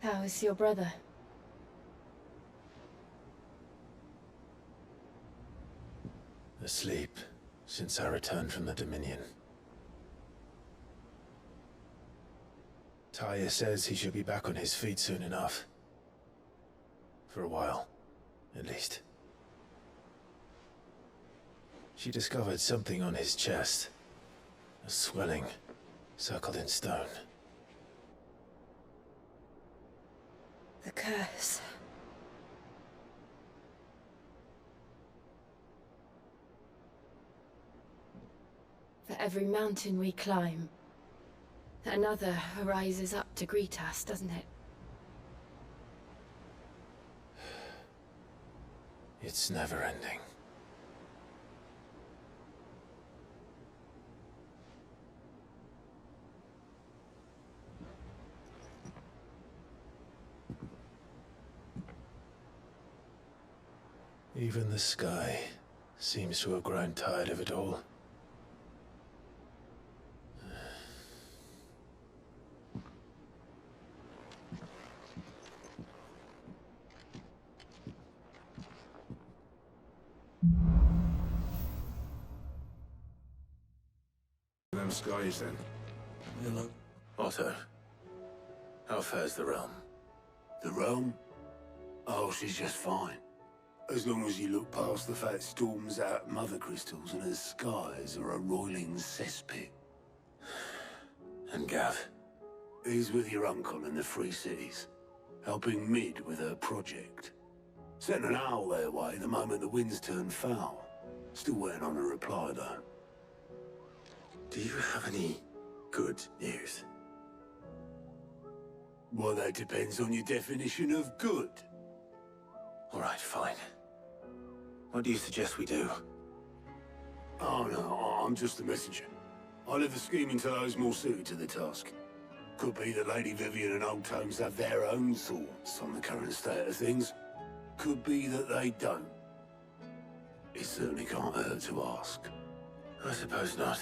How is your brother? Asleep, since I returned from the Dominion. Taya says he should be back on his feet soon enough. For a while, at least. She discovered something on his chest. A swelling, circled in stone. The curse. For every mountain we climb, another arises up to greet us, doesn't it? It's never ending. Even the sky seems to have grown tired of it all. Them skies then. Hello. Otto, how fares the realm? The realm? Oh, she's just fine. As long as you look past the fat storms out mother crystals and her skies are a roiling cesspit. And Gav? He's with your uncle in the Free Cities, helping Mid with her project. Sent an owl their way the moment the winds turned foul. Still waiting on a reply though. Do you have any good news? Well, that depends on your definition of good. All right, fine. What do you suggest we do? Oh no, I'm just a messenger. I leave the scheming to those more suited to the task. Could be that Lady Vivian and Old Tomes have their own thoughts on the current state of things. Could be that they don't. It certainly can't hurt to ask. I suppose not.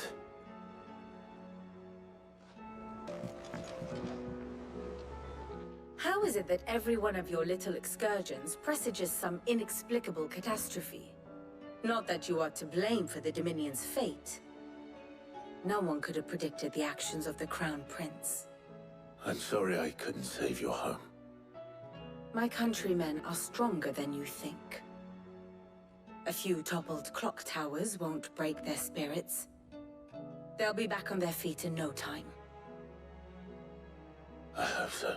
How is it that every one of your little excursions presages some inexplicable catastrophe? Not that you are to blame for the Dominion's fate. No one could have predicted the actions of the Crown Prince. I'm sorry I couldn't save your home. My countrymen are stronger than you think. A few toppled clock towers won't break their spirits. They'll be back on their feet in no time. I hope so.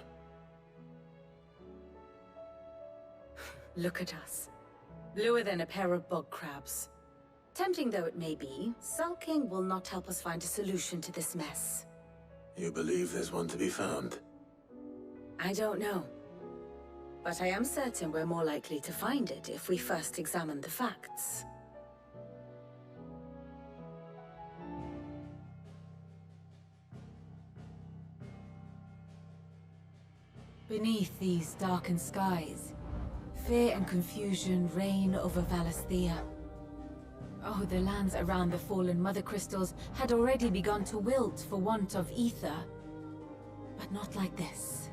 Look at us. Bluer than a pair of bog crabs. Tempting though it may be, sulking will not help us find a solution to this mess. You believe there's one to be found? I don't know. But I am certain we're more likely to find it if we first examine the facts. Beneath these darkened skies, fear and confusion reign over Valisthea. Oh, the lands around the fallen Mother Crystals had already begun to wilt for want of ether. But not like this.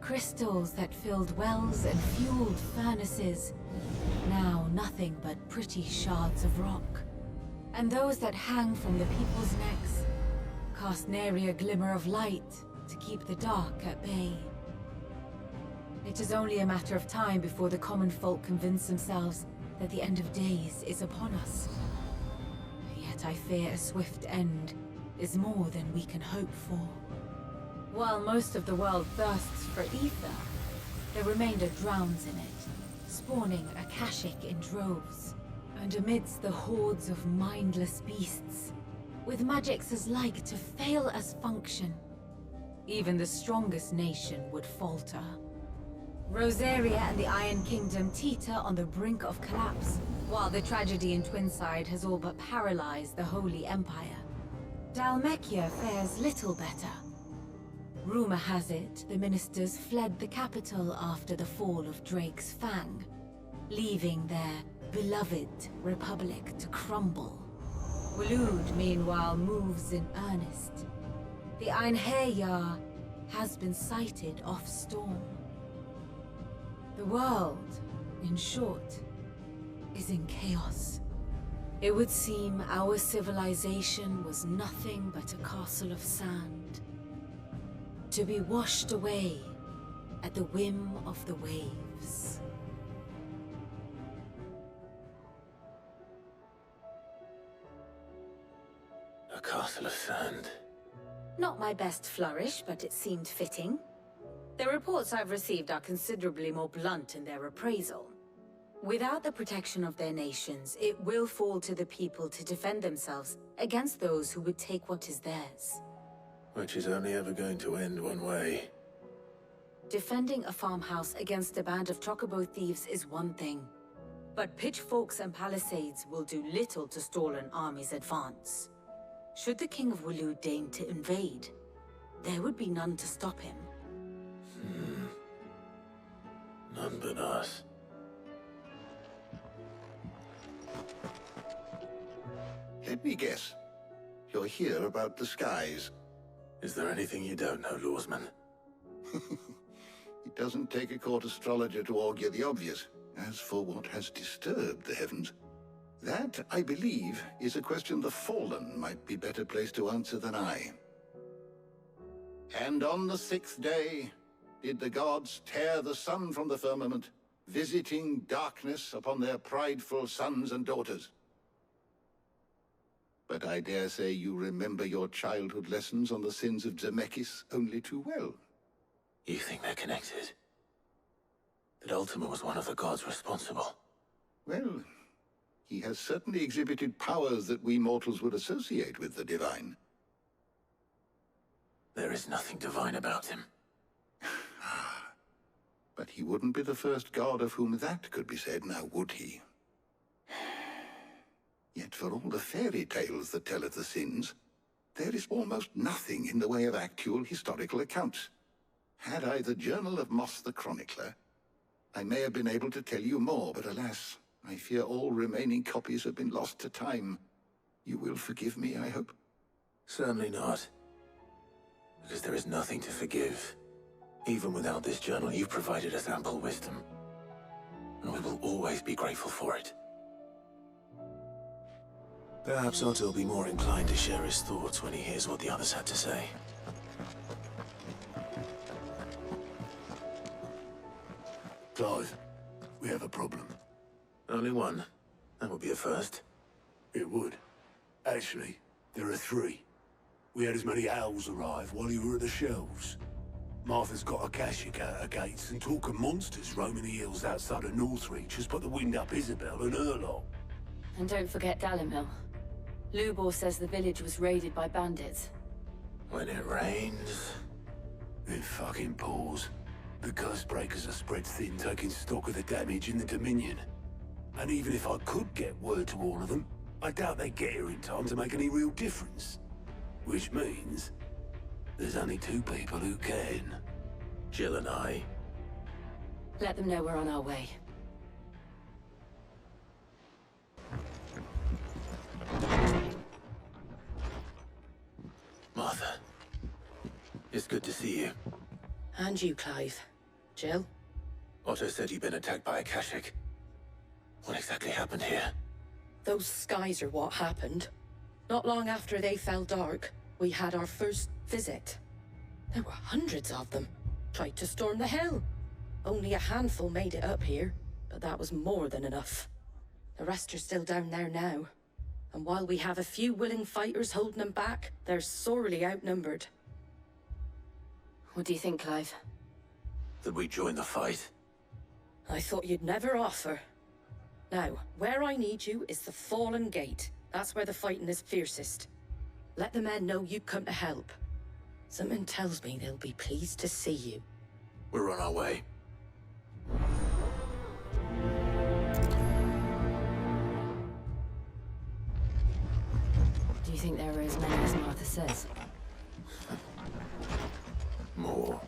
Crystals that filled wells and fueled furnaces. Now nothing but pretty shards of rock. And those that hang from the people's necks cast nary a glimmer of light to keep the dark at bay. It is only a matter of time before the common folk convince themselves that the end of days is upon us. Yet I fear a swift end is more than we can hope for. While most of the world thirsts for ether, the remainder drowns in it, spawning Akashic in droves. And amidst the hordes of mindless beasts, with magics as like to fail as function, even the strongest nation would falter. Rosaria and the Iron Kingdom teeter on the brink of collapse, while the tragedy in Twinside has all but paralyzed the Holy Empire. Dhalmekia fares little better. Rumor has it the ministers fled the capital after the fall of Drake's Fang, leaving their beloved republic to crumble. Waloed, meanwhile, moves in earnest. The Einherjar has been sighted off-storm. The world, in short, is in chaos. It would seem our civilization was nothing but a castle of sand, to be washed away at the whim of the waves. A castle of sand. Not my best flourish, but it seemed fitting. The reports I've received are considerably more blunt in their appraisal. Without the protection of their nations, it will fall to the people to defend themselves against those who would take what is theirs. Which is only ever going to end one way. Defending a farmhouse against a band of chocobo thieves is one thing, but pitchforks and palisades will do little to stall an army's advance. Should the King of Waloed deign to invade, there would be none to stop him. None but us. Let me guess. You're here about the skies. Is there anything you don't know, Lawsman? It doesn't take a court astrologer to augur the obvious. As for what has disturbed the heavens, that, I believe, is a question the Fallen might be better placed to answer than I. And on the 6th day, did the gods tear the sun from the firmament, visiting darkness upon their prideful sons and daughters. But I dare say you remember your childhood lessons on the sins of Zemeckis only too well. You think they're connected? That Ultima was one of the gods responsible? Well, he has certainly exhibited powers that we mortals would associate with the divine. There is nothing divine about him. But he wouldn't be the first god of whom that could be said, now would he? Yet for all the fairy tales that tell of the sins, there is almost nothing in the way of actual historical accounts. Had I the Journal of Moss the Chronicler, I may have been able to tell you more, but alas, I fear all remaining copies have been lost to time. You will forgive me, I hope? Certainly not. Because there is nothing to forgive. Even without this journal, you've provided us ample wisdom. And we will always be grateful for it. Perhaps Otto will be more inclined to share his thoughts when he hears what the others had to say. Clive, we have a problem. Only one. That would be a first. It would. Actually, there are 3. We had as many owls arrive while you were at the shelves. Martha's got a Akashic at her gates, and talk of monsters roaming the hills outside of Northreach has put the wind up Isabel and her lot. And don't forget Dalimil. Lubor says the village was raided by bandits. When it rains... It fucking pours. The Curse-breakers are spread thin, taking stock of the damage in the Dominion. And even if I could get word to all of them, I doubt they'd get here in time to make any real difference. Which means... there's only 2 people who can. Jill and I. Let them know we're on our way. Martha. It's good to see you. And you, Clive. Jill? Otto said you'd been attacked by Akashic. What exactly happened here? Those skies are what happened. Not long after they fell dark, we had our first visit. There were hundreds of them. Tried to storm the hill. Only a handful made it up here, but that was more than enough. The rest are still down there now. And while we have a few willing fighters holding them back, they're sorely outnumbered. What do you think, Clive? That we join the fight? I thought you'd never offer. Now, where I need you is the Fallen Gate. That's where the fighting is fiercest. Let the men know you come to help. Something tells me they'll be pleased to see you. We're on our way. Do you think there are as many as Martha says? More.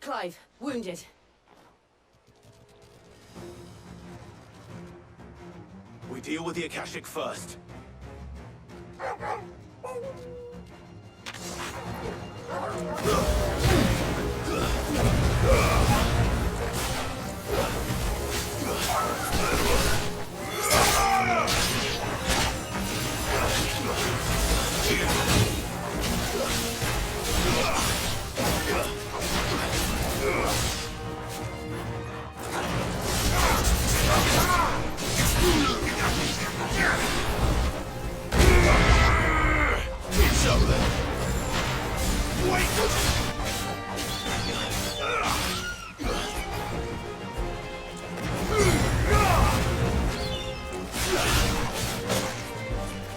Clive, wounded. We deal with the Akashic first.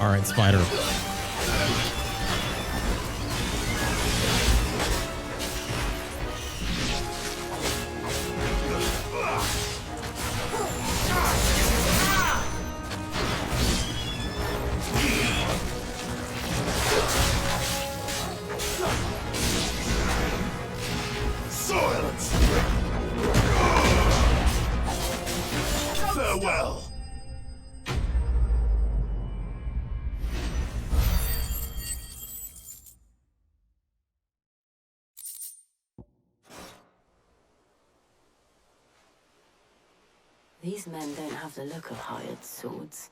All right, Spider. Silence! Farewell! These men don't have the look of hired swords.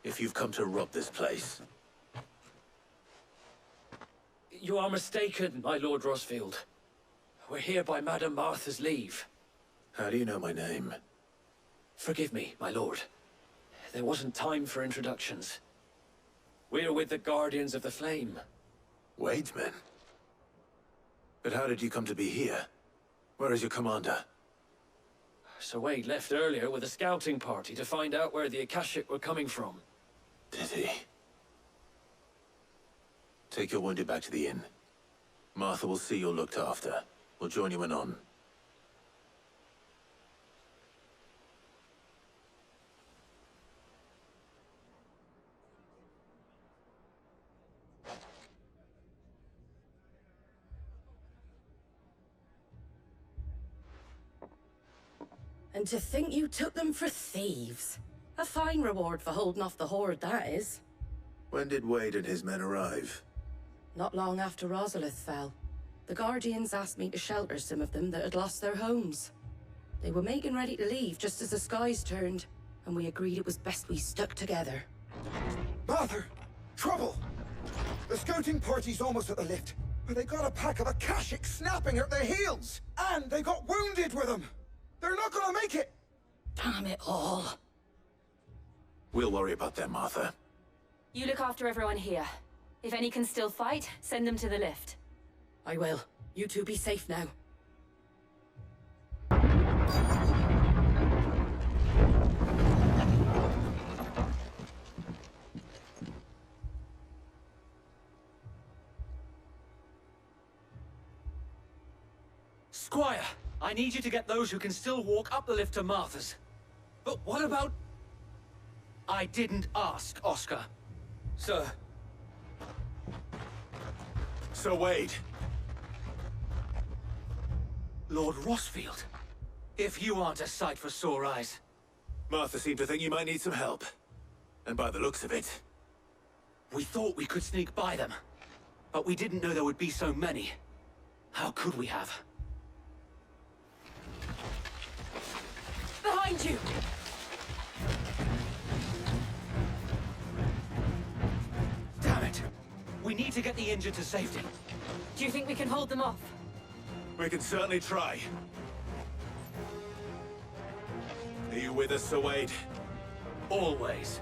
If you've come to rob this place, You are mistaken, my Lord Rosfield. We're here by Madame Martha's leave. how do you know my name? Forgive me, my lord. There wasn't time for introductions. We're with the Guardians of the Flame. Wade's men? But how did you come to be here? Where is your commander? Sir Wade left earlier with a scouting party to find out where the Akashic were coming from. Did he? Take your wounded back to the inn. Martha will see you're looked after. We'll join you anon. And to think you took them for thieves. A fine reward for holding off the horde, that is. When did Wade and his men arrive? Not long after Rosalith fell. The Guardians asked me to shelter some of them that had lost their homes. They were making ready to leave just as the skies turned, and we agreed it was best we stuck together. Martha! Trouble! The scouting party's almost at the lift, but they got a pack of Akashic snapping at their heels! And they got wounded with them! They're not gonna make it! Damn it all. We'll worry about them, Martha. You look after everyone here. If any can still fight, send them to the lift. I will. You two be safe now. Squire, I need you to get those who can still walk up the lift to Martha's. But what about... I didn't ask, Oscar. Sir. Sir Wade. Lord Rosfield. If you aren't a sight for sore eyes. Martha seemed to think you might need some help. And by the looks of it... We thought we could sneak by them. But we didn't know there would be so many. How could we have? Behind you! Damn it! We need to get the injured to safety. Do you think we can hold them off? We can certainly try. Are you with us, Sir Wade? Always.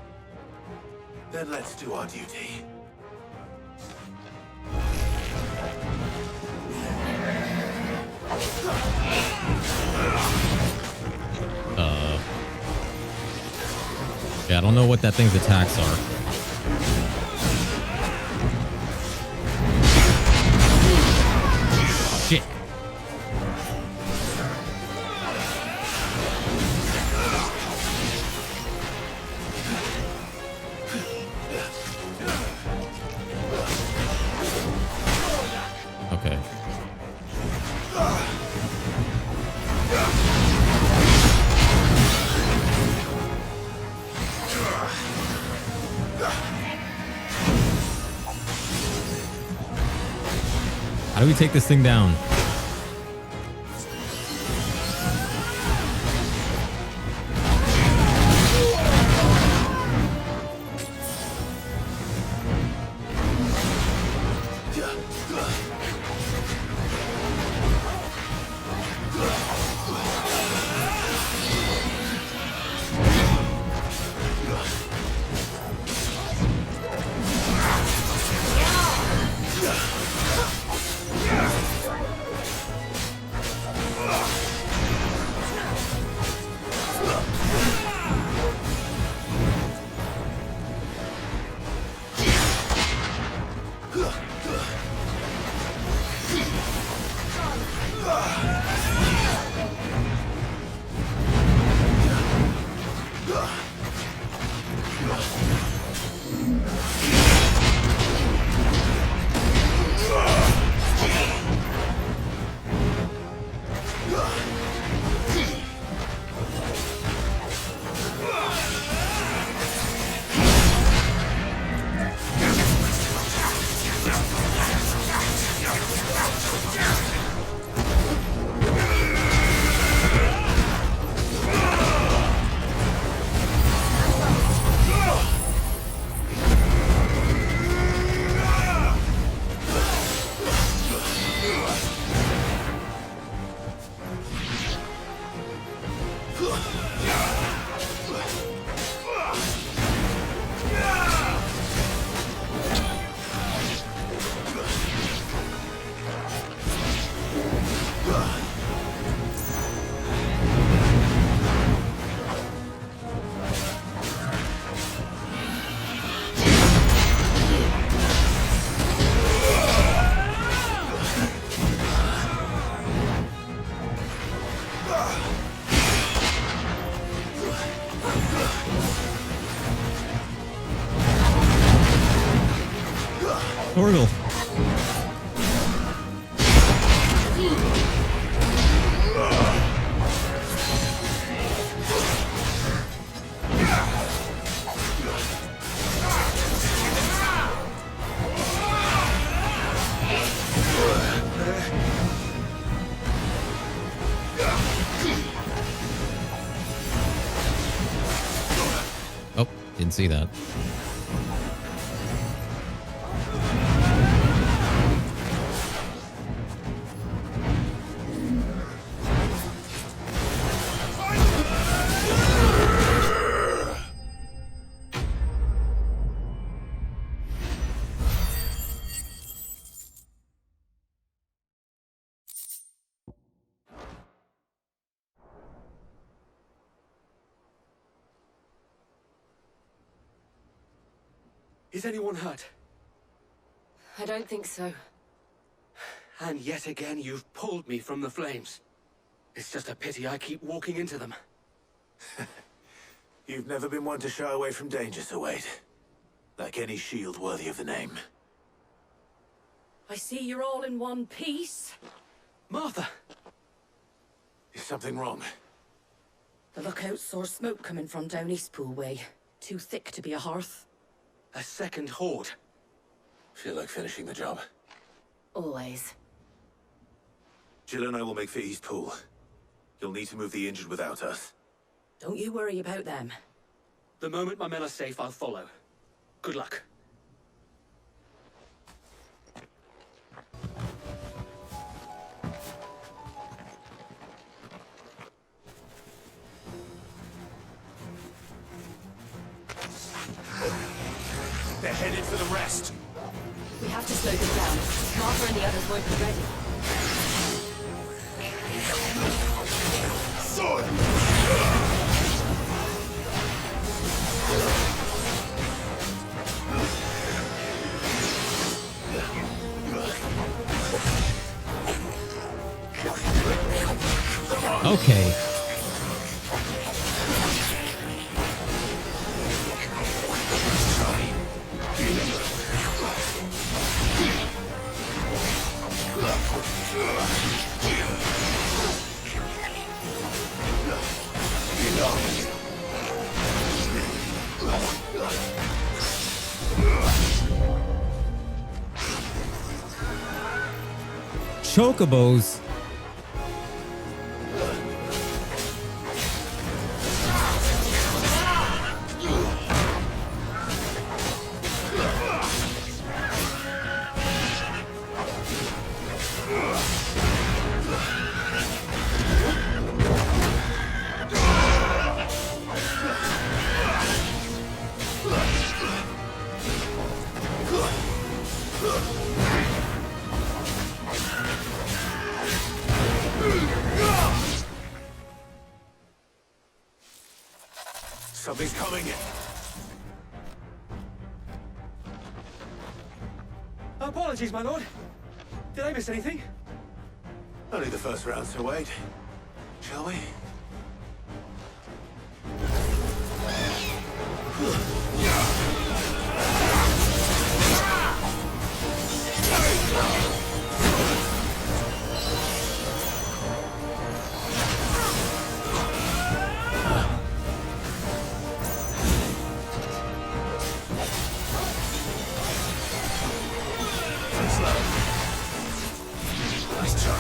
Then let's do our duty. Yeah, I don't know what that thing's attacks are. Shit. How do we take this thing down? Torgal. Oh, didn't see that. Is anyone hurt? I don't think so. And yet again, you've pulled me from the flames. It's just a pity I keep walking into them. You've never been one to shy away from danger, Sir Wade. Like any shield worthy of the name. I see you're all in one piece. Martha! Is something wrong? The lookout saw smoke coming from down Eastpool way. Too thick to be a hearth. A second horde. Feel like finishing the job? Always. Jill and I will make for Eastpool. You'll need to move the injured without us. Don't you worry about them. The moment my men are safe, I'll follow. Good luck. They're headed for the rest. We have to slow them down. Martha and the others won't be ready. Okay. chocobos. Something's coming. Apologies, my lord. Did I miss anything? Only the first round to wait. Shall we? Nice try.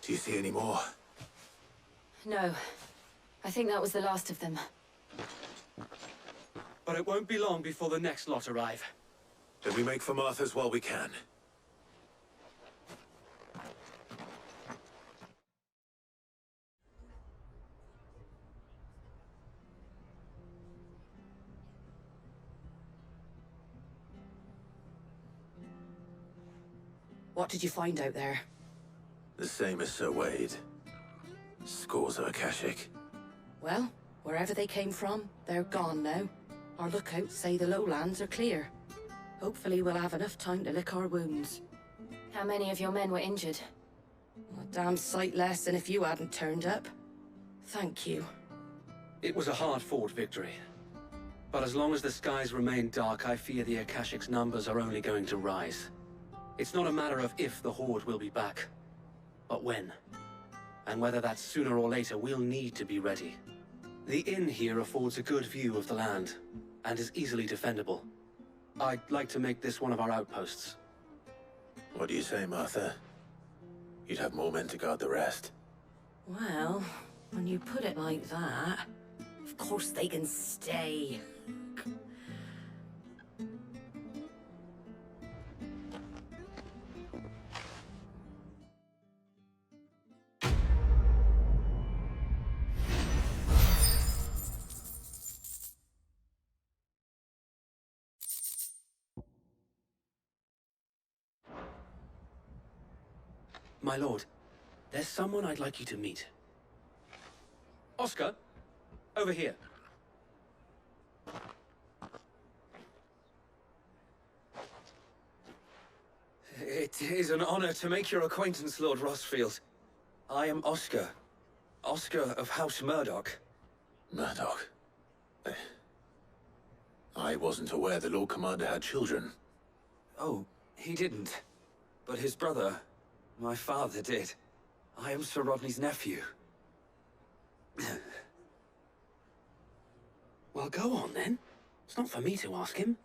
Do you see any more? No. I think that was the last of them. But it won't be long before the next lot arrive. Then we make for Martha's while we can. What did you find out there? The same as Sir Wade. Scores of Akashic. Well, wherever they came from, they're gone now. Our lookouts say the lowlands are clear. Hopefully we'll have enough time to lick our wounds. How many of your men were injured? A damn sight less than if you hadn't turned up. Thank you. It was a hard-fought victory. But as long as the skies remain dark, I fear the Akashic's numbers are only going to rise. It's not a matter of if the Horde will be back, but when. And whether that's sooner or later, we'll need to be ready. The inn here affords a good view of the land, and is easily defendable. I'd like to make this one of our outposts. What do you say, Martha? You'd have more men to guard the rest. Well, when you put it like that, of course they can stay. My lord, there's someone I'd like you to meet. Oscar, over here. It is an honor to make your acquaintance, Lord Rosfield. I am Oscar. Oscar of House Murdoch. Murdoch? I wasn't aware the Lord Commander had children. Oh, he didn't. But his brother, my father, did. I am Sir Rodney's nephew. Well, go on then. It's not for me to ask him.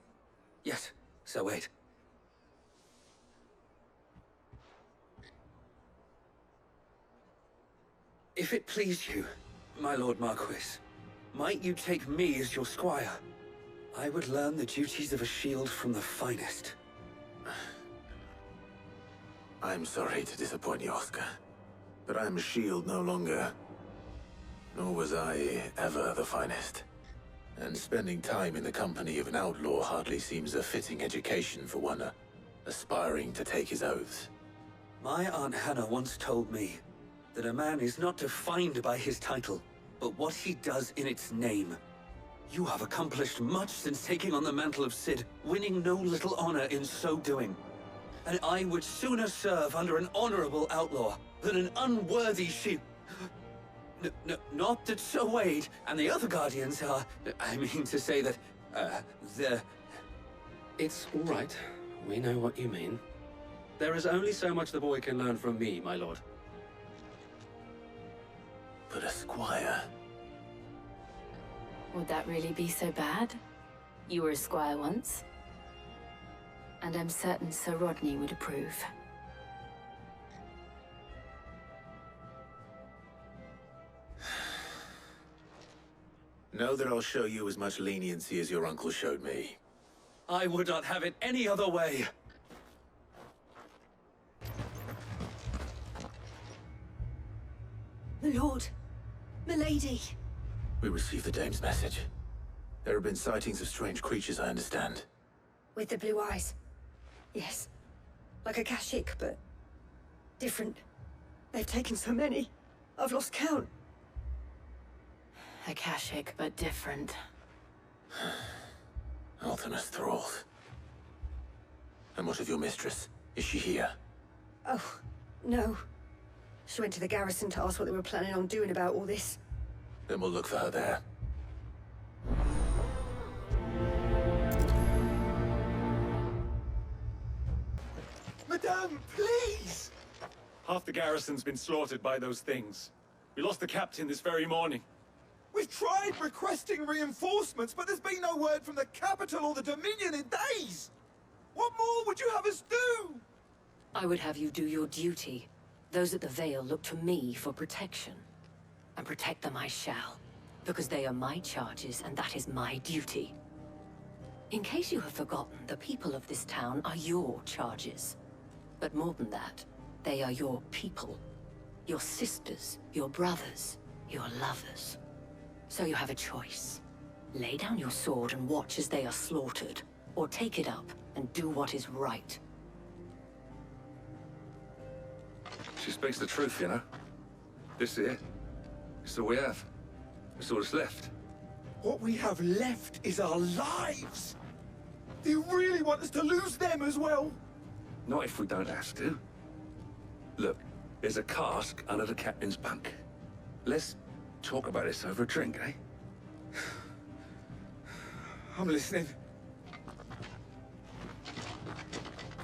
Yes, so wait. If it please you, my Lord Marquis, might you take me as your squire? I would learn the duties of a shield from the finest. I'm sorry to disappoint you, Oscar, but I'm a shield no longer. Nor was I ever the finest. And spending time in the company of an outlaw hardly seems a fitting education for one aspiring to take his oaths. My Aunt Hannah once told me that a man is not defined by his title, but what he does in its name. You have accomplished much since taking on the mantle of Cid, winning no little honor in so doing. And I would sooner serve under an honorable outlaw than an unworthy shield. Not that Sir Wade and the other Guardians are... I mean to say that, they're... It's all right. We know what you mean. There is only so much the boy can learn from me, my lord. But a squire... Would that really be so bad? You were a squire once. And I'm certain Sir Rodney would approve. Know that I'll show you as much leniency as your uncle showed me. I would not have it any other way. My lord, milady. We received the dame's message. There have been sightings of strange creatures, I understand. With the blue eyes. Yes. Like a Kashik, but different. They've taken so many. I've lost count. Akashic, but different. Ultimus thralls. And what of your mistress? Is she here? Oh, no. She went to the garrison to ask what they were planning on doing about all this. Then we'll look for her there. Madame, please! Half the garrison's been slaughtered by those things. We lost the captain this very morning. We've tried requesting reinforcements, but there's been no word from the capital or the Dominion in days! What more would you have us do? I would have you do your duty. Those at the Vale look to me for protection. And protect them I shall. Because they are my charges, and that is my duty. In case you have forgotten, the people of this town are your charges. But more than that, they are your people. Your sisters, your brothers, your lovers. So you have a choice. Lay down your sword and watch as they are slaughtered, or take it up and do what is right. She speaks the truth, you know. This here, it's all we have. It's all that's left. What we have left is our lives! Do you really want us to lose them as well? Not if we don't have to. Look, there's a cask under the captain's bunk. Let's talk about this over a drink, eh? I'm listening.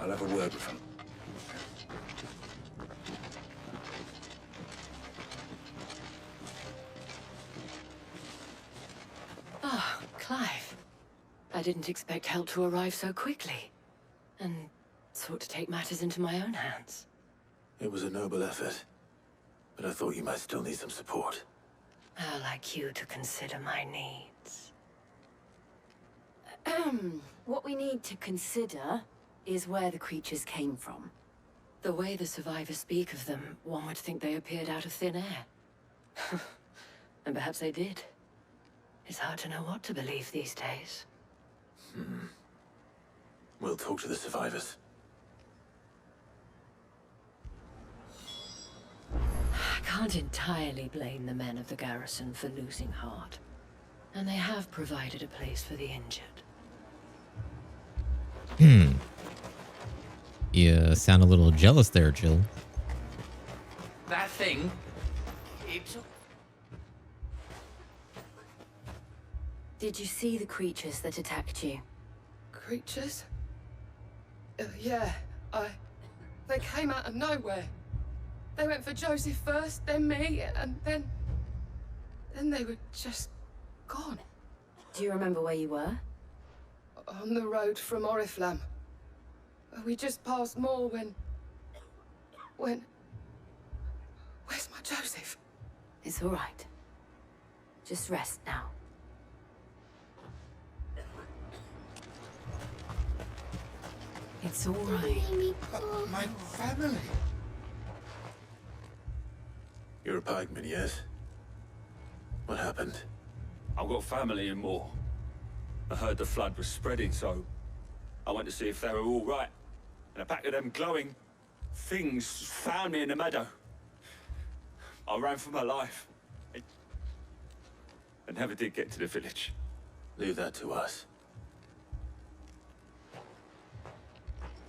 I'll have a word with him. Ah, Clive. I didn't expect help to arrive so quickly. And sought to take matters into my own hands. It was a noble effort, but I thought you might still need some support. I'd like you to consider my needs. What we need to consider is where the creatures came from. The way the survivors speak of them, one would think they appeared out of thin air. And perhaps they did. It's hard to know what to believe these days. We'll talk to the survivors. I can't entirely blame the men of the garrison for losing heart. And they have provided a place for the injured. You sound a little jealous there, Jill. That thing, it took... Did you see the creatures that attacked you? Creatures? Yeah, They came out of nowhere. They went for Joseph first, then me, and then they were just gone. Do you remember where you were? On the road from Oriflamme. We just passed Moor when... Where's my Joseph? It's all right. Just rest now. It's all right. My family. You're a pikeman, yes? What happened? I've got family in Moor. I heard the flood was spreading, so I went to see if they were all right. And a pack of them glowing things found me in the meadow. I ran for my life. I never did get to the village. Leave that to us.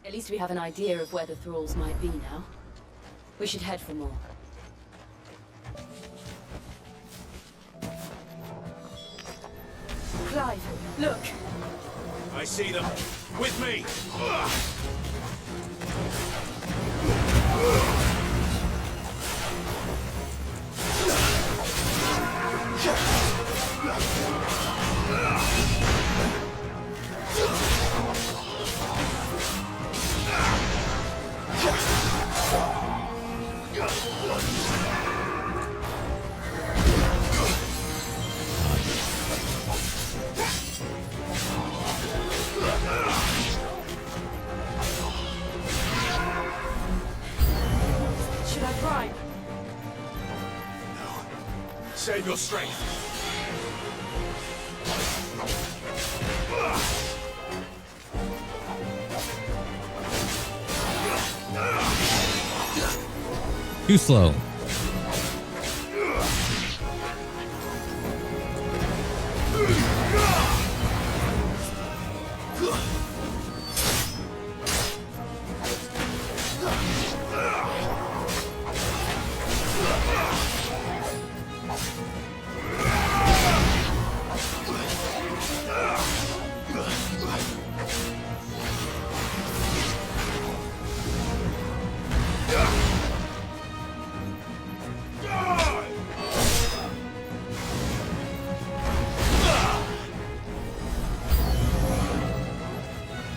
At least we have an idea of where the thralls might be now. We should head for more. Clive, look! I see them. With me! Should I prime? Save your strength. Too slow.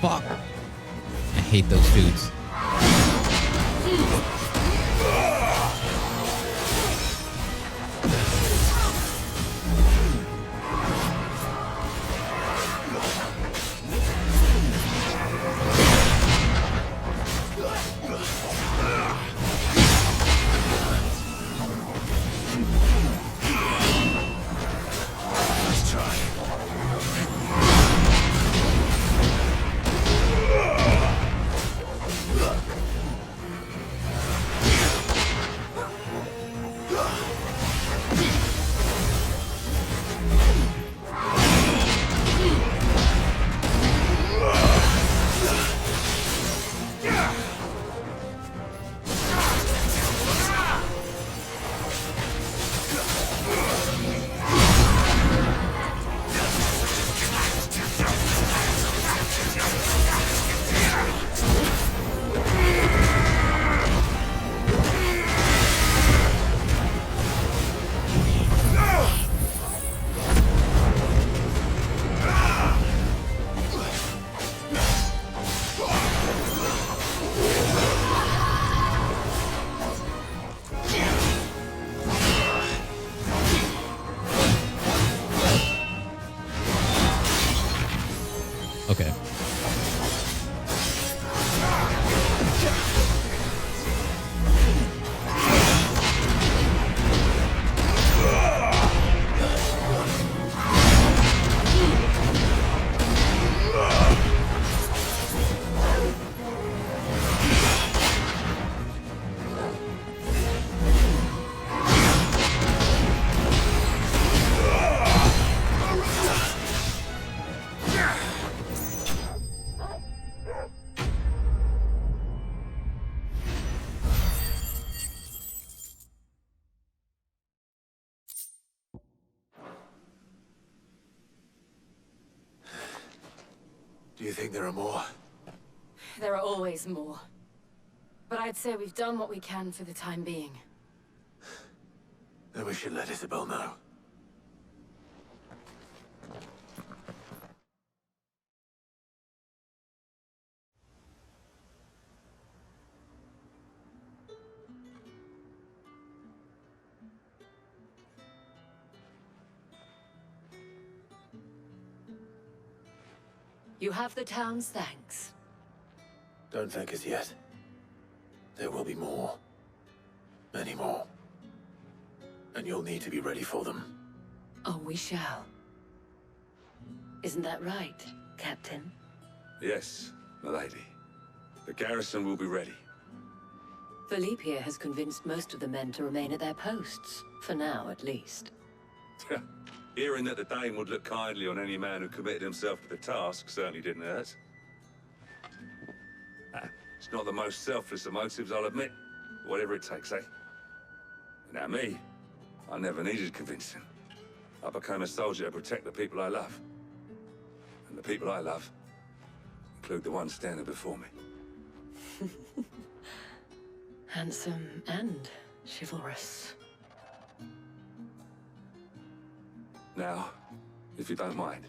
Fuck. I hate those dudes. you think there are more? There are always more. But I'd say we've done what we can for the time being. Then we should let Isabel know. You have the town's thanks. Don't thank us yet. There will be more. Many more. And you'll need to be ready for them. Oh, we shall. Isn't that right, Captain? Yes, milady. The garrison will be ready. Philippe here has convinced most of the men to remain at their posts. For now, at least. Hearing that the Dane would look kindly on any man who committed himself to the task certainly didn't hurt. It's not the most selfless of motives, I'll admit. Whatever it takes, eh? Now me, I never needed convincing. I became a soldier to protect the people I love. And the people I love include the ones standing before me. Handsome and chivalrous. Now, if you don't mind,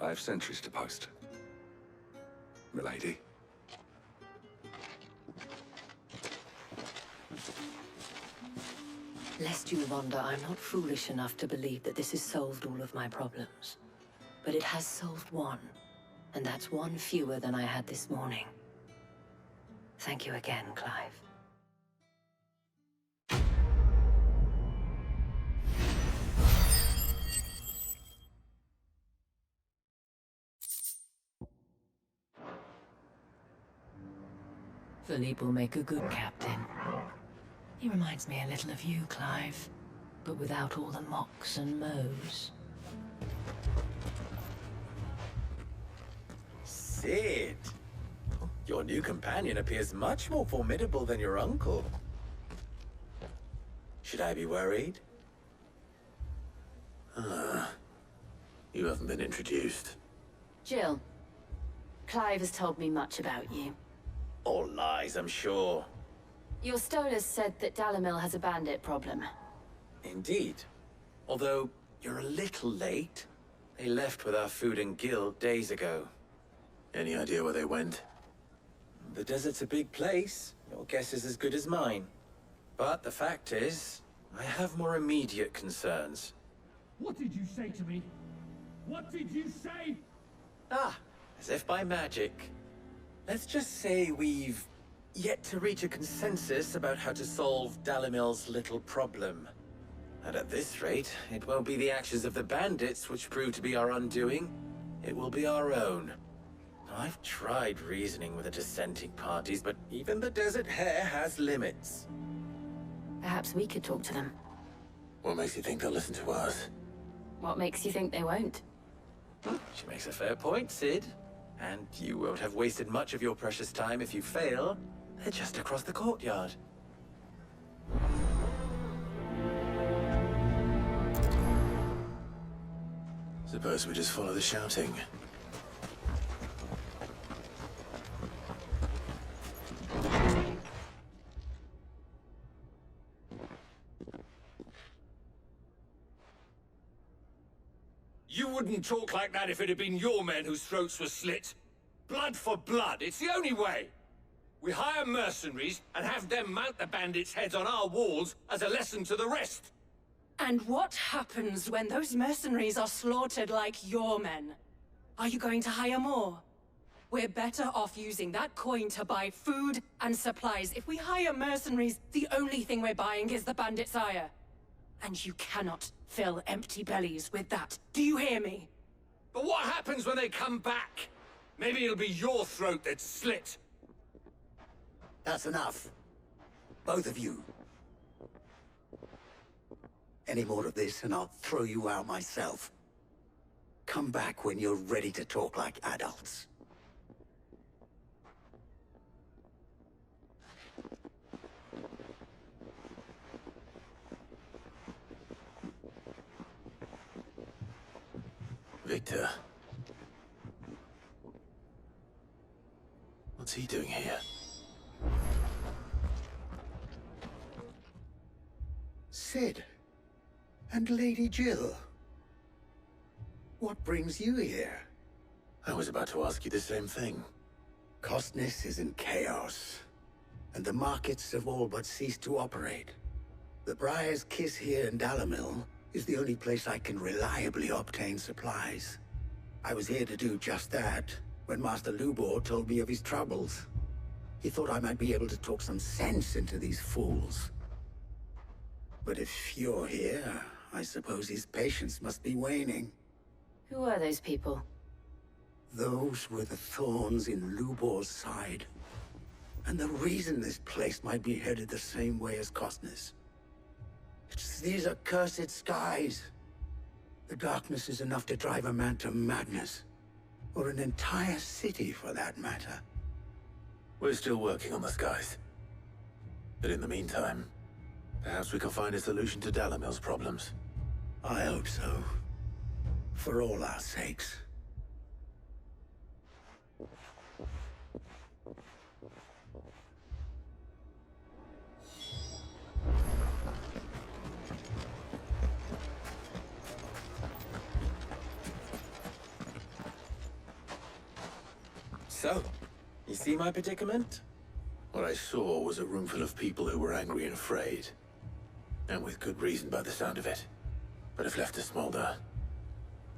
I have sentries to post. Milady. Lest you wonder, I'm not foolish enough to believe that this has solved all of my problems. But it has solved one, and that's one fewer than I had this morning. Thank you again, Clive. Philippe will make a good captain. He reminds me a little of you, Clive, but without all the mocks and mows. Cid! Your new companion appears much more formidable than your uncle. Should I be worried? You haven't been introduced. Jill, Clive has told me much about you. All lies, I'm sure. Your Stolas said that Dalimil has a bandit problem. Indeed. Although, you're a little late. They left with our food and guild days ago. Any idea where they went? The desert's a big place. Your guess is as good as mine. But the fact is, I have more immediate concerns. What did you say to me? What did you say? Ah, as if by magic. Let's just say we've yet to reach a consensus about how to solve Dalimil's little problem. And at this rate, it won't be the actions of the bandits which prove to be our undoing. It will be our own. I've tried reasoning with the dissenting parties, but even the Desert Hare has limits. Perhaps we could talk to them. What makes you think they'll listen to us? What makes you think they won't? She makes a fair point, Cid. And you won't have wasted much of your precious time if you fail. They're just across the courtyard. Suppose we just follow the shouting. You wouldn't talk like that if it had been your men whose throats were slit. Blood for blood, it's the only way. We hire mercenaries and have them mount the bandits' heads on our walls as a lesson to the rest. And what happens when those mercenaries are slaughtered like your men? Are you going to hire more? We're better off using that coin to buy food and supplies. If we hire mercenaries, the only thing we're buying is the bandits' ire. And you cannot fill empty bellies with that. Do you hear me? But what happens when they come back? Maybe it'll be your throat that's slit. That's enough. Both of you. Any more of this and I'll throw you out myself. Come back when you're ready to talk like adults. Victor. What's he doing here? Cid. And Lady Jill. What brings you here? I was about to ask you the same thing. Costness is in chaos, and the markets have all but ceased to operate. The Briar's Kiss here in Dalamil is the only place I can reliably obtain supplies. I was here to do just that when Master Lubor told me of his troubles. He thought I might be able to talk some sense into these fools. But if you're here, I suppose his patience must be waning. Who are those people? Those were the thorns in Lubor's side. And the reason this place might be headed the same way as Costness. It's these accursed skies. The darkness is enough to drive a man to madness. Or an entire city, for that matter. We're still working on the skies. But in the meantime, perhaps we can find a solution to Dalamil's problems. I hope so. For all our sakes. So, you see my predicament? What I saw was a room full of people who were angry and afraid. And with good reason by the sound of it. But if left to smolder,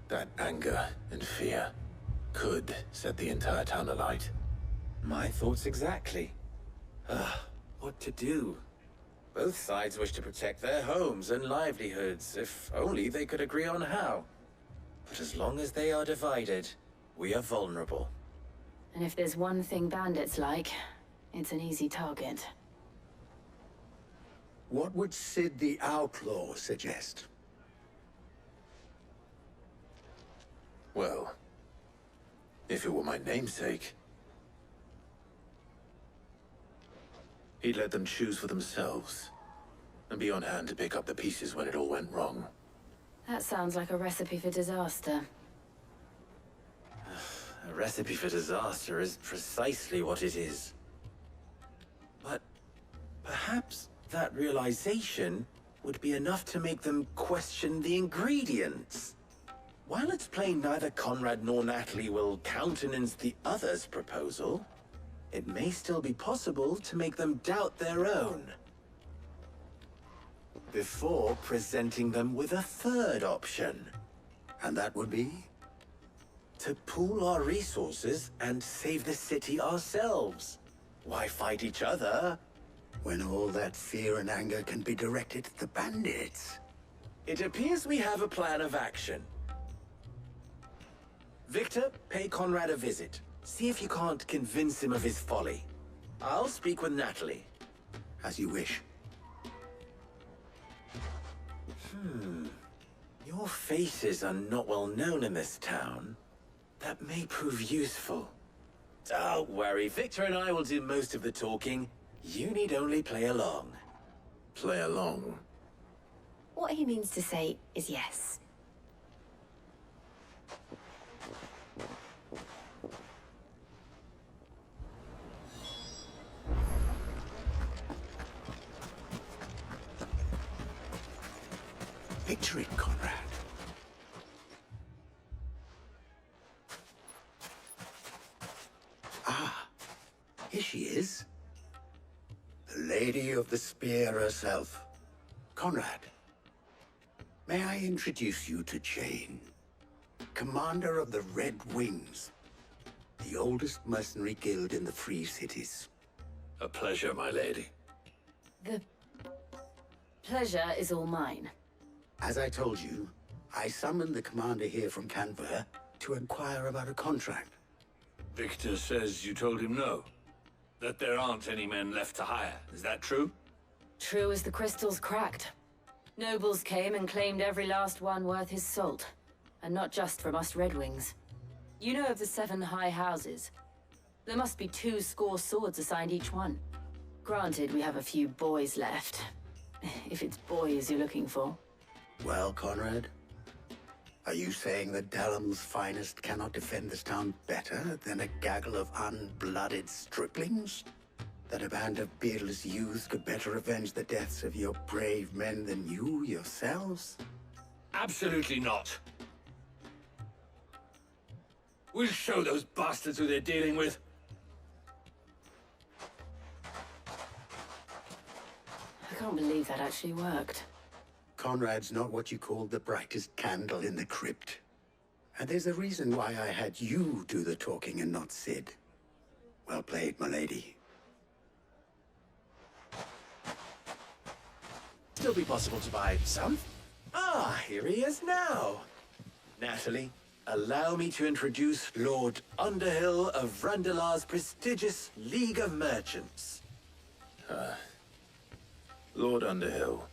that anger and fear could set the entire town alight. My thoughts exactly. What to do? Both sides wish to protect their homes and livelihoods, if only they could agree on how. But as long as they are divided, we are vulnerable. And if there's one thing bandits like, it's an easy target. What would Cid the Outlaw suggest? Well, if it were my namesake, he'd let them choose for themselves, and be on hand to pick up the pieces when it all went wrong. That sounds like a recipe for disaster. A recipe for disaster is precisely what it is. But perhaps that realization would be enough to make them question the ingredients. While it's plain neither Conrad nor Natalie will countenance the other's proposal, it may still be possible to make them doubt their own. Before presenting them with a third option. And that would be? To pool our resources and save the city ourselves. Why fight each other when all that fear and anger can be directed at the bandits? It appears we have a plan of action. Victor, pay Conrad a visit. See if you can't convince him of his folly. I'll speak with Natalie. As you wish. Your faces are not well known in this town. That may prove useful. Don't worry, Victor and I will do most of the talking. You need only play along. Play along? What he means to say is yes. Picture it, Conrad. Ah, here she is. The Lady of the Spear herself. Conrad, may I introduce you to Jane, commander of the Red Wings, the oldest mercenary guild in the Free Cities. A pleasure, my lady. The pleasure is all mine. As I told you, I summoned the commander here from Canver to inquire about a contract. Victor says you told him no. That there aren't any men left to hire. Is that true? True as the crystals cracked. Nobles came and claimed every last one worth his salt. And not just from us Red Wings. You know of the 7 high houses. There must be 2 swords assigned each one. Granted, we have a few boys left. If it's boys you're looking for. Well, Conrad, Are you saying that Dalamil's finest cannot defend this town better than a gaggle of unblooded striplings? That a band of beardless youths could better avenge the deaths of your brave men than you yourselves? Absolutely not. We'll show those bastards who they're dealing with. I can't believe that actually worked. Conrad's not what you call the brightest candle in the crypt. And there's a reason why I had you do the talking and not Sid. Well played, my lady. Still be possible to buy some? Ah, here he is now. Natalie, allow me to introduce Lord Underhill of Randalar's prestigious League of Merchants. Lord Underhill.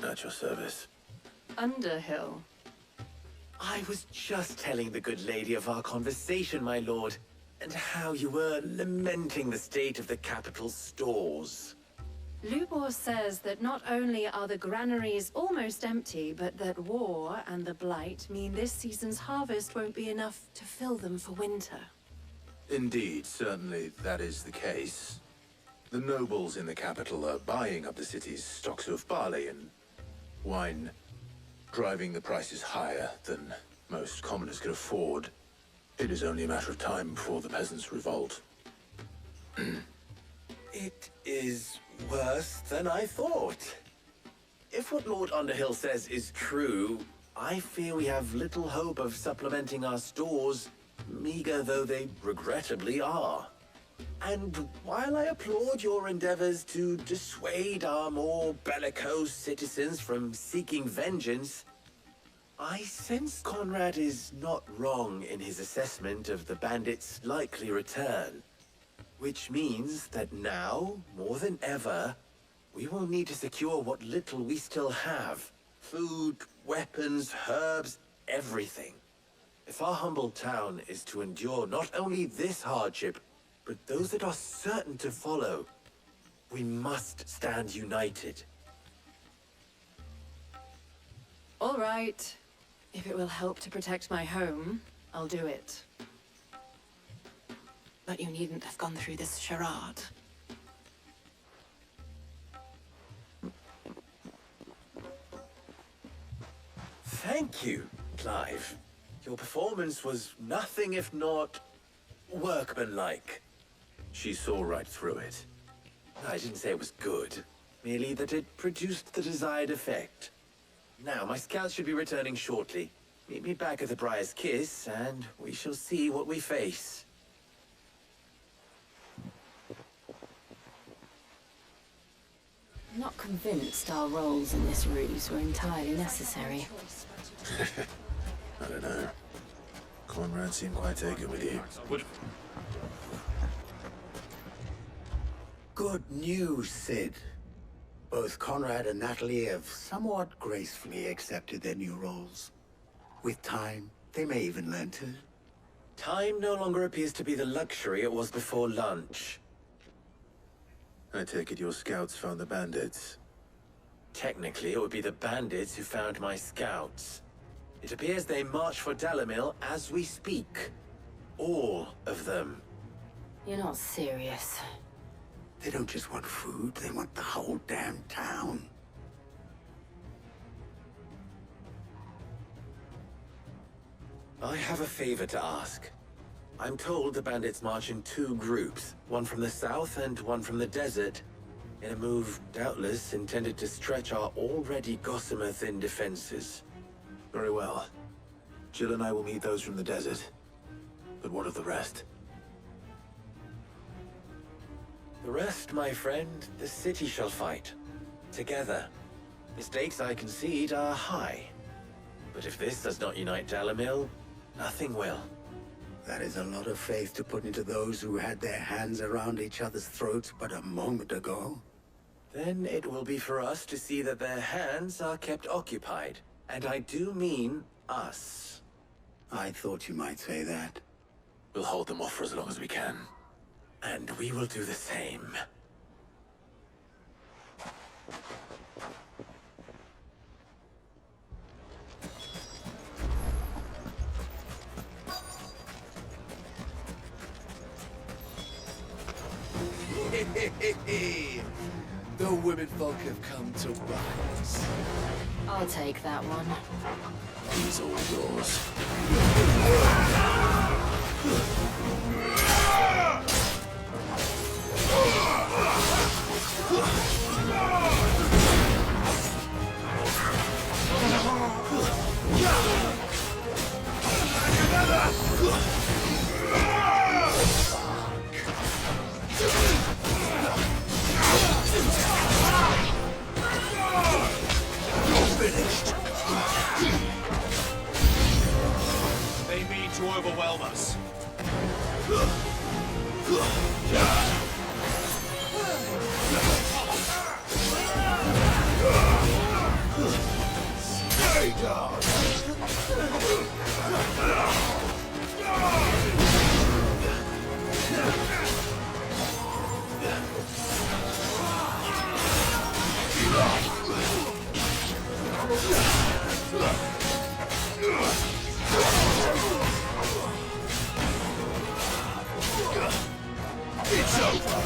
At your service. Underhill? I was just telling the good lady of our conversation, my lord, and how you were lamenting the state of the capital's stores. Lubor says that not only are the granaries almost empty, but that war and the Blight mean this season's harvest won't be enough to fill them for winter. Indeed, certainly that is the case. The nobles in the capital are buying up the city's stocks of barley and wine, driving the prices higher than most commoners could afford. It is only a matter of time before the peasants revolt. It is worse than I thought. If what Lord Underhill says is true, I fear we have little hope of supplementing our stores, meager though they regrettably are. And while I applaud your endeavors to dissuade our more bellicose citizens from seeking vengeance, I sense Conrad is not wrong in his assessment of the bandits' likely return. Which means that now, more than ever, we will need to secure what little we still have. Food, weapons, herbs, everything. If our humble town is to endure not only this hardship, but those that are certain to follow, we must stand united. All right. If it will help to protect my home, I'll do it. But you needn't have gone through this charade. Thank you, Clive. Your performance was nothing if not workmanlike. She saw right through it. I didn't say it was good, merely that it produced the desired effect. Now, my scouts should be returning shortly. Meet me back at the Briar's Kiss, and we shall see what we face. I'm not convinced our roles in this ruse were entirely necessary. I don't know. Conrad seemed quite taken with you. Good news, Sid. Both Conrad and Natalie have somewhat gracefully accepted their new roles. With time, they may even learn to. Time no longer appears to be the luxury it was before lunch. I take it your scouts found the bandits. Technically, it would be the bandits who found my scouts. It appears they march for Dalamil as we speak. All of them. You're not serious. They don't just want food, they want the whole damn town. I have a favor to ask. I'm told the bandits march in two groups, one from the south and one from the desert, in a move doubtless intended to stretch our already gossamer-thin defenses. Very well. Jill and I will meet those from the desert. But what of the rest? The rest, my friend, the city shall fight. Together. The stakes, I concede, are high. But if this does not unite Dalamil, nothing will. That is a lot of faith to put into those who had their hands around each other's throats but a moment ago. Then it will be for us to see that their hands are kept occupied. And I do mean us. I thought you might say that. We'll hold them off for as long as we can. And we will do the same. The women folk have come to rise. I'll take that one. He's all yours. They mean to overwhelm us. Stay down! It's over!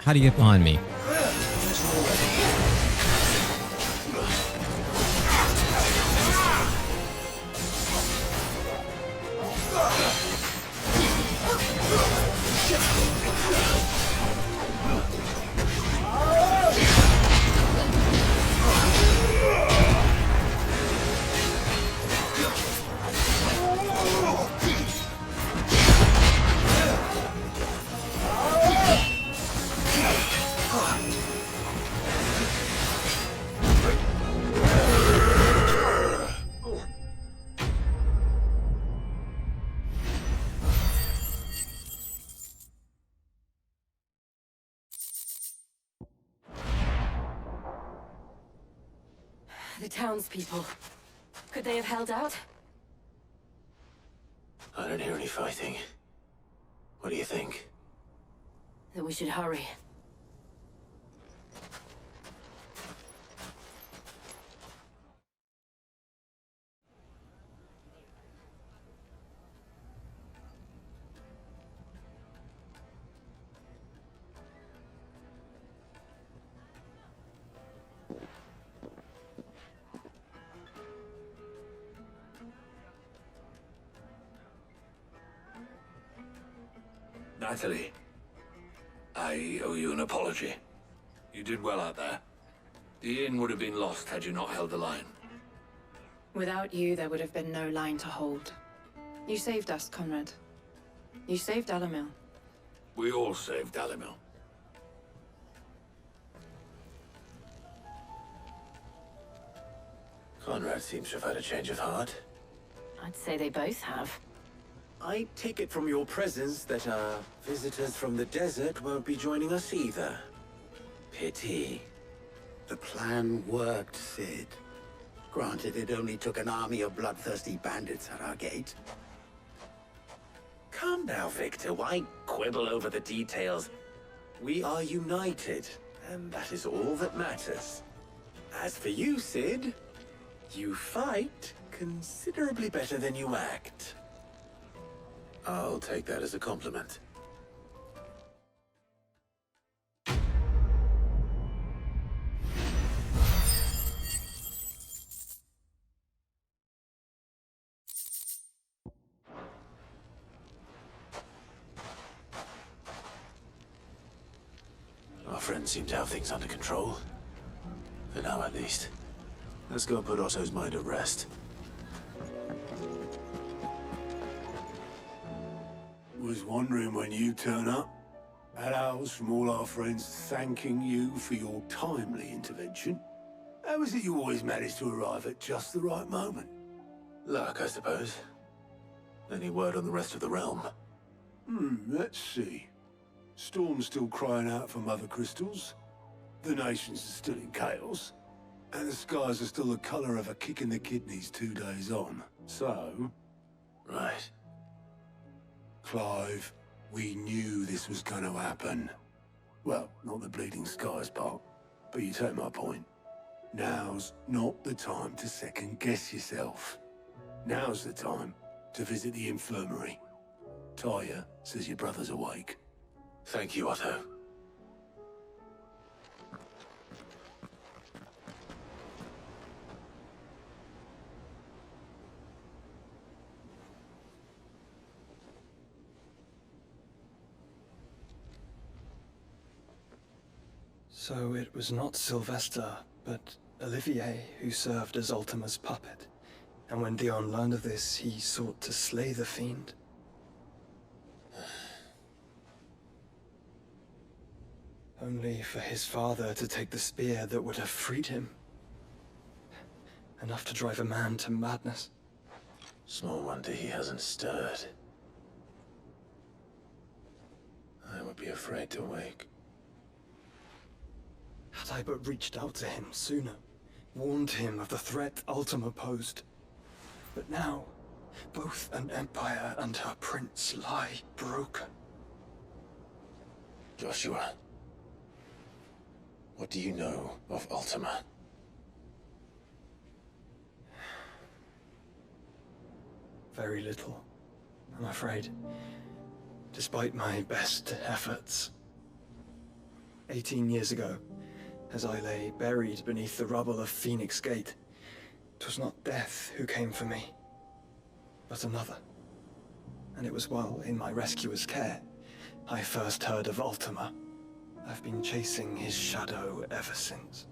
How do you get behind me? The townspeople. Could they have held out? I don't hear any fighting. What do you think? Then we should hurry. Natalie, I owe you an apology. You did well out there. The inn would have been lost had you not held the line. Without you, there would have been no line to hold. You saved us, Conrad. You saved Dalimil. We all saved Dalimil. Conrad seems to have had a change of heart. I'd say they both have. I take it from your presence that our visitors from the desert won't be joining us either. Pity. The plan worked, Sid. Granted, it only took an army of bloodthirsty bandits at our gate. Come now, Victor. Why quibble over the details? We are united, and that is all that matters. As for you, Sid, you fight considerably better than you act. I'll take that as a compliment. Our friends seem to have things under control. For now, at least. Let's go put Otto's mind at rest. Was wondering when you turn up. Had ours from all our friends thanking you for your timely intervention. How is it you always manage to arrive at just the right moment? Luck, I suppose. Any word on the rest of the realm? Let's see. Storm's still crying out for Mother Crystals. The nations are still in chaos. And the skies are still the colour of a kick in the kidneys 2 days on. So... Right. Clive, we knew this was going to happen. Well, not the bleeding skies part, but you take my point. Now's not the time to second-guess yourself. Now's the time to visit the infirmary. Talia says your brother's awake. Thank you, Otto. So it was not Sylvester, but Olivier who served as Ultima's puppet. And when Dion learned of this, he sought to slay the fiend. Only for his father to take the spear that would have freed him. Enough to drive a man to madness. Small wonder he hasn't stirred. I would be afraid to wake. Had I but reached out to him sooner, warned him of the threat Ultima posed. But now, both an empire and her prince lie broken. Joshua, what do you know of Ultima? Very little, I'm afraid. Despite my best efforts. 18 years ago, as I lay buried beneath the rubble of Phoenix Gate, 'twas not death who came for me, but another. And it was while in my rescuer's care, I first heard of Ultima. I've been chasing his shadow ever since.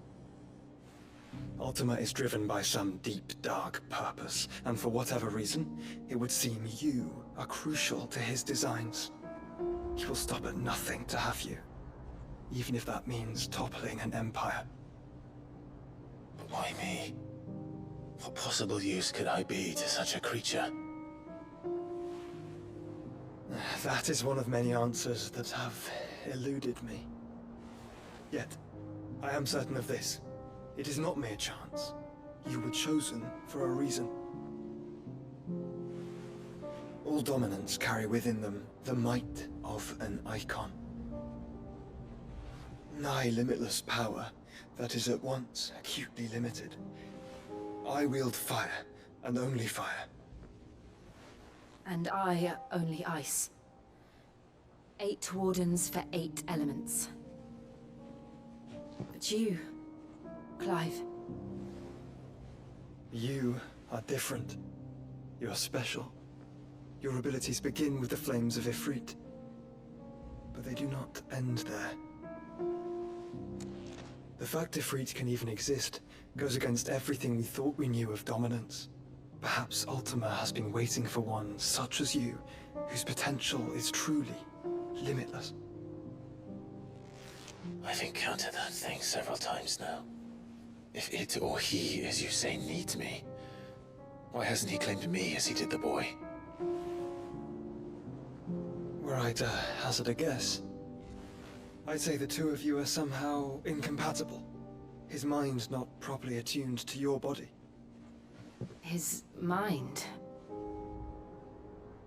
Ultima is driven by some deep, dark purpose, and for whatever reason, it would seem you are crucial to his designs. He will stop at nothing to have you, even if that means toppling an empire. But why me? What possible use could I be to such a creature? That is one of many answers that have eluded me. Yet, I am certain of this. It is not mere chance. You were chosen for a reason. All dominants carry within them the might of an icon. Nigh limitless power that is at once acutely limited. I wield fire, and only fire. And I only ice. 8 wardens for 8 elements. But you, Clive. You are different. You're special. Your abilities begin with the flames of Ifrit. But they do not end there. The fact Ifrit can even exist goes against everything we thought we knew of dominance. Perhaps Ultima has been waiting for one such as you, whose potential is truly limitless. I've encountered that thing several times now. If it or he, as you say, needs me, why hasn't he claimed me as he did the boy? Were I to hazard a guess, I'd say the two of you are somehow incompatible. His mind not properly attuned to your body. His mind?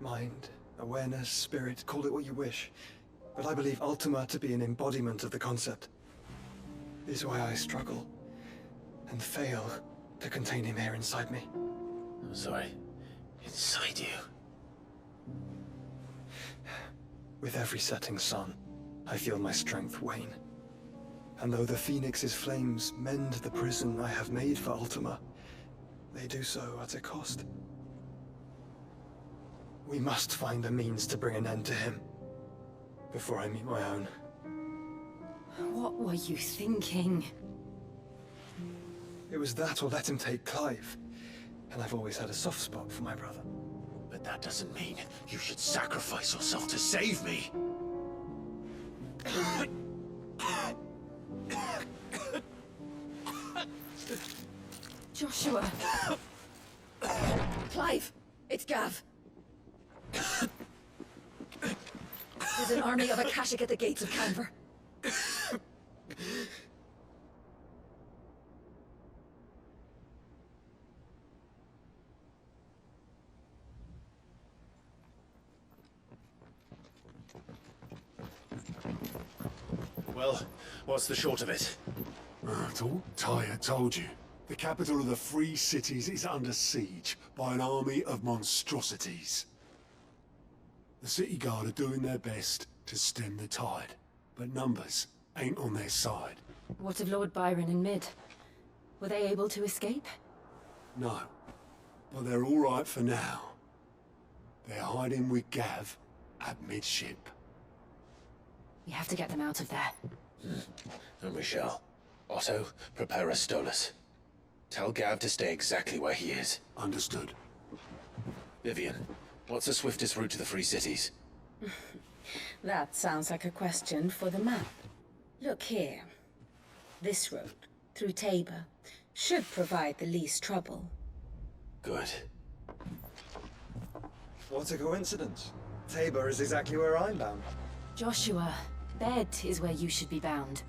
Mind, awareness, spirit, call it what you wish. But I believe Ultima to be an embodiment of the concept. This is why I struggle and fail to contain him here inside me. I'm sorry. Inside you? With every setting sun, I feel my strength wane. And though the Phoenix's flames mend the prison I have made for Ultima, they do so at a cost. We must find a means to bring an end to him, before I meet my own. What were you thinking? It was that or let him take Clive. And I've always had a soft spot for my brother. But that doesn't mean you should sacrifice yourself to save me. Joshua! Clive! It's Gav! There's an army of Akashic at the gates of Canver. Well, what's the short of it? Tyre told you. The capital of the Free Cities is under siege by an army of monstrosities. The City Guard are doing their best to stem the tide, but numbers ain't on their side. What of Lord Byron and Mid? Were they able to escape? No, but they're all right for now. They're hiding with Gav at midship. We have to get them out of there. And we shall. Otto, prepare a Stolas. Tell Gav to stay exactly where he is. Understood. Vivian, what's the swiftest route to the Free Cities? That sounds like a question for the map. Look here. This road, through Tabor, should provide the least trouble. Good. What a coincidence. Tabor is exactly where I'm bound. Joshua, Bed is where you should be bound.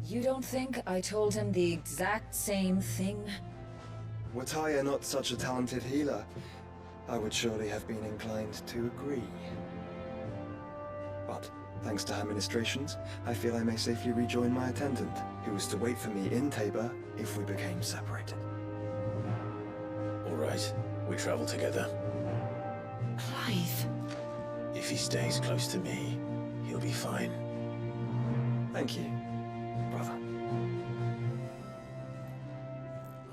You don't think I told him the exact same thing? Were Tyre not such a talented healer, I would surely have been inclined to agree. But, thanks to her ministrations, I feel I may safely rejoin my attendant, who was to wait for me in Tabor if we became separated. All right, we travel together. Clive. If he stays close to me, he'll be fine. Thank you, brother.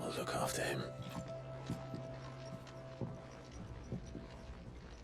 I'll look after him.